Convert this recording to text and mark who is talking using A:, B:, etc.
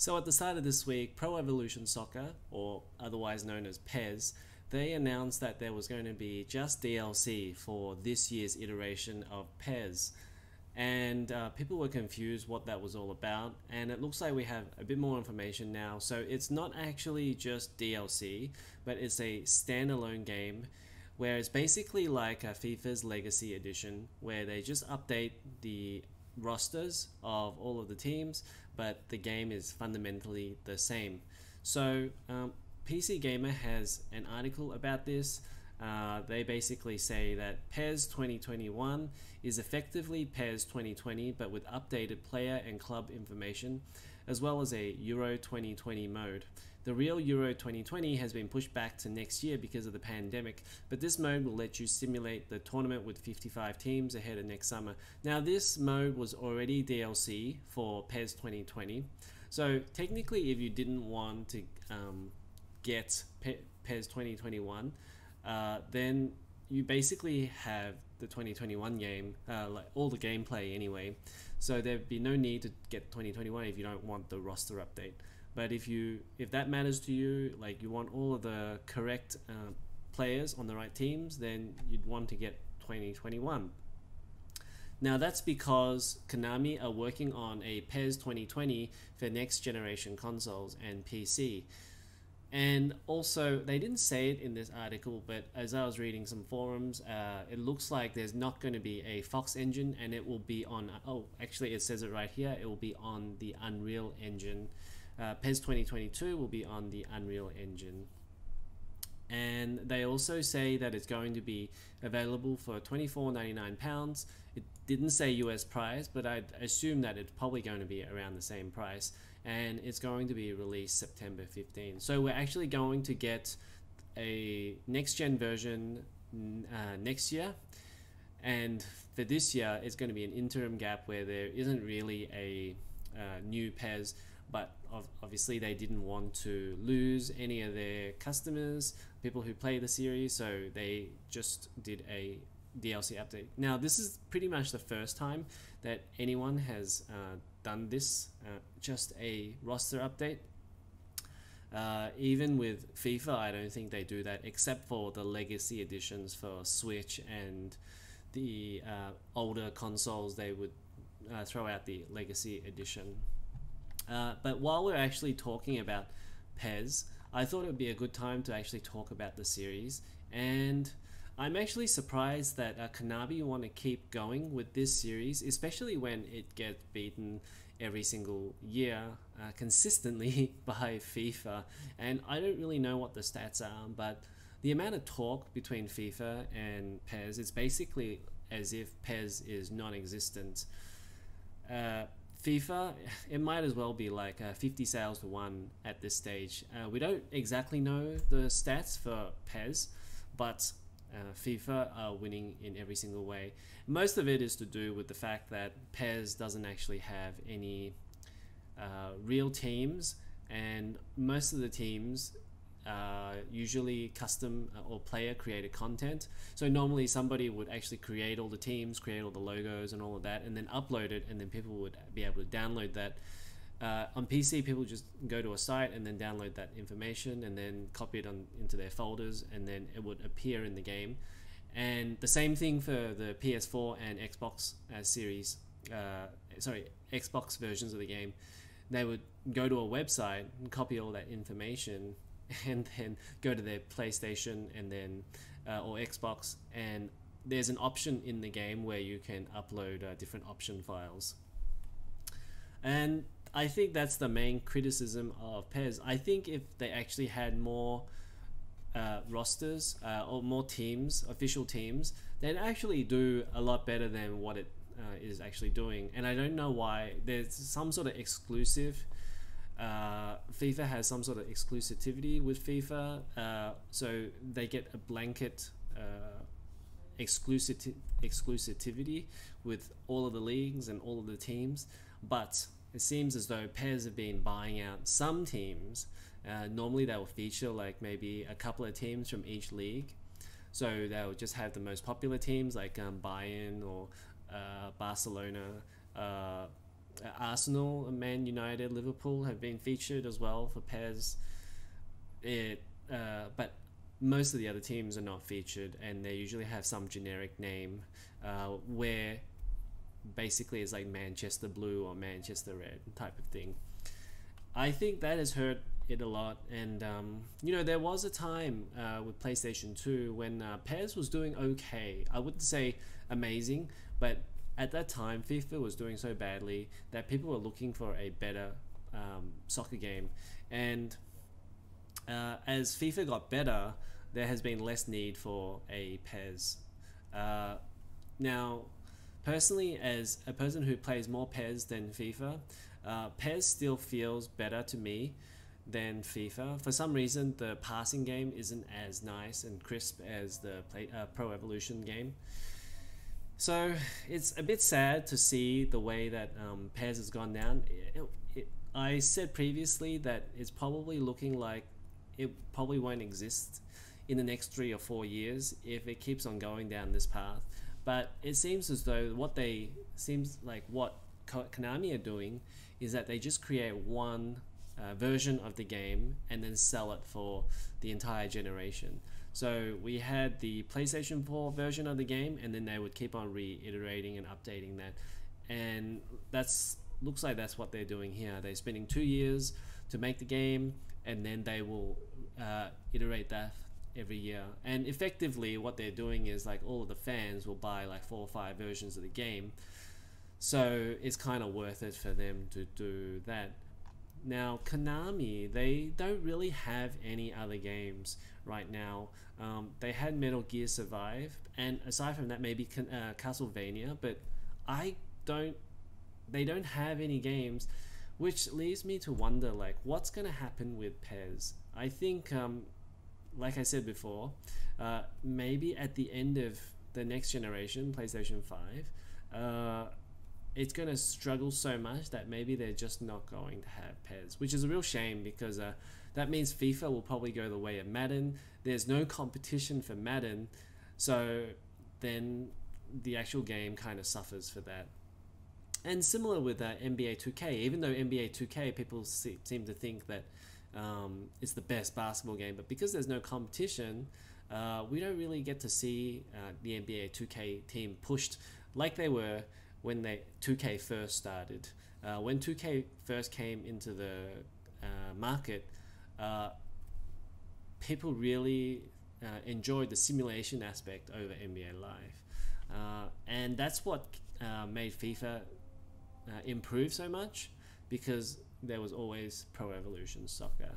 A: So at the start of this week, Pro Evolution Soccer, or otherwise known as PES, they announced that there was going to be just DLC for this year's iteration of PES. And people were confused what that was all about, and it looks like we have a bit more information now. So it's not actually just DLC, but it's a standalone game where it's basically like a FIFA's Legacy Edition, where they just update the rosters of all of the teams, but the game is fundamentally the same. So PC Gamer has an article about this. They basically say that PES 2021 is effectively PES 2020 but with updated player and club information, as well as a Euro 2020 mode. The real Euro 2020 has been pushed back to next year because of the pandemic, but this mode will let you simulate the tournament with 55 teams ahead of next summer. Now this mode was already DLC for PES 2020, so technically if you didn't want to get PES 2021, then you basically have the 2021 game, like all the gameplay anyway, so there'd be no need to get 2021 if you don't want the roster update. But if that matters to you, like you want all of the correct players on the right teams, then you'd want to get 2021. Now that's because Konami are working on a PES 2020 for next generation consoles and PC. And also, they didn't say it in this article, but as I was reading some forums, it looks like there's not going to be a Fox engine, and it will be on, oh, actually it says it right here, it will be on the Unreal Engine. PES 2022 will be on the Unreal Engine. And they also say that it's going to be available for £24.99. It didn't say US price, but I'd assume that it's probably going to be around the same price. And it's going to be released September 15. So we're actually going to get a next-gen version next year. And for this year, it's going to be an interim gap where there isn't really a new PES, but obviously they didn't want to lose any of their customers, people who play the series, so they just did a DLC update. Now this is pretty much the first time that anyone has done this, just a roster update. Even with FIFA, I don't think they do that, except for the legacy editions for Switch and the older consoles. They would throw out the legacy edition. But while we're actually talking about PES, I thought it would be a good time to actually talk about the series, and I'm actually surprised that Konami want to keep going with this series, especially when it gets beaten every single year consistently by FIFA. And I don't really know what the stats are, but the amount of talk between FIFA and PES is basically as if PES is non-existent. FIFA, it might as well be like 50 sales to 1 at this stage. We don't exactly know the stats for PES, but FIFA are winning in every single way. Most of it is to do with the fact that PES doesn't actually have any real teams, and most of the teams usually custom or player created content. So normally somebody would actually create all the teams, create all the logos and all of that, and then upload it, and then people would be able to download that. On PC, people just go to a site and then download that information and then copy it into their folders, and then it would appear in the game. And the same thing for the PS4 and Xbox series, Xbox versions of the game. They would go to a website and copy all that information and then go to their PlayStation and then or Xbox, and there's an option in the game where you can upload different option files. And I think that's the main criticism of PES. I think if they actually had more rosters or more teams, official teams, they'd actually do a lot better than what it is actually doing. And I don't know why. There's some sort of exclusive. FIFA has some sort of exclusivity with FIFA, so they get a blanket exclusivity with all of the leagues and all of the teams. But it seems as though PES have been buying out some teams. Normally they will feature like maybe a couple of teams from each league, so they'll just have the most popular teams like Bayern or Barcelona, Arsenal, Man United, Liverpool have been featured as well for PES. But most of the other teams are not featured, and they usually have some generic name where basically it's like Manchester Blue or Manchester Red type of thing. I think that has hurt it a lot, and there was a time with PlayStation 2 when PES was doing okay. I wouldn't say amazing, but at that time FIFA was doing so badly that people were looking for a better soccer game, and as FIFA got better, there has been less need for a PES. Now, personally, as a person who plays more PES than FIFA, PES still feels better to me than FIFA. For some reason, the passing game isn't as nice and crisp as the Pro Evolution game. So it's a bit sad to see the way that PES has gone down. I said previously that it's probably looking like it probably won't exist in the next 3 or 4 years if it keeps on going down this path. But it seems as though what Konami are doing is that they just create one version of the game and then sell it for the entire generation. So we had the PlayStation 4 version of the game, and then they would keep on reiterating and updating that. And looks like that's what they're doing here. They're spending 2 years to make the game, and then they will iterate that every year. And effectively what they're doing is like all of the fans will buy like 4 or 5 versions of the game, so it's kind of worth it for them to do that. Now Konami, they don't really have any other games right now. They had Metal Gear Survive, and aside from that maybe Castlevania, but they don't have any games, which leaves me to wonder like what's gonna happen with PES. I think like I said before, maybe at the end of the next generation, PlayStation 5, it's going to struggle so much that maybe they're just not going to have PES, which is a real shame, because that means FIFA will probably go the way of Madden. There's no competition for Madden, so then the actual game kind of suffers for that. And similar with NBA 2K, even though NBA 2K, people seem to think that it's the best basketball game, but because there's no competition, we don't really get to see the NBA 2K team pushed like they were when 2K first started. When 2K first came into the market, people really enjoyed the simulation aspect over NBA Live, and that's what made FIFA improve so much, because there was always Pro Evolution Soccer.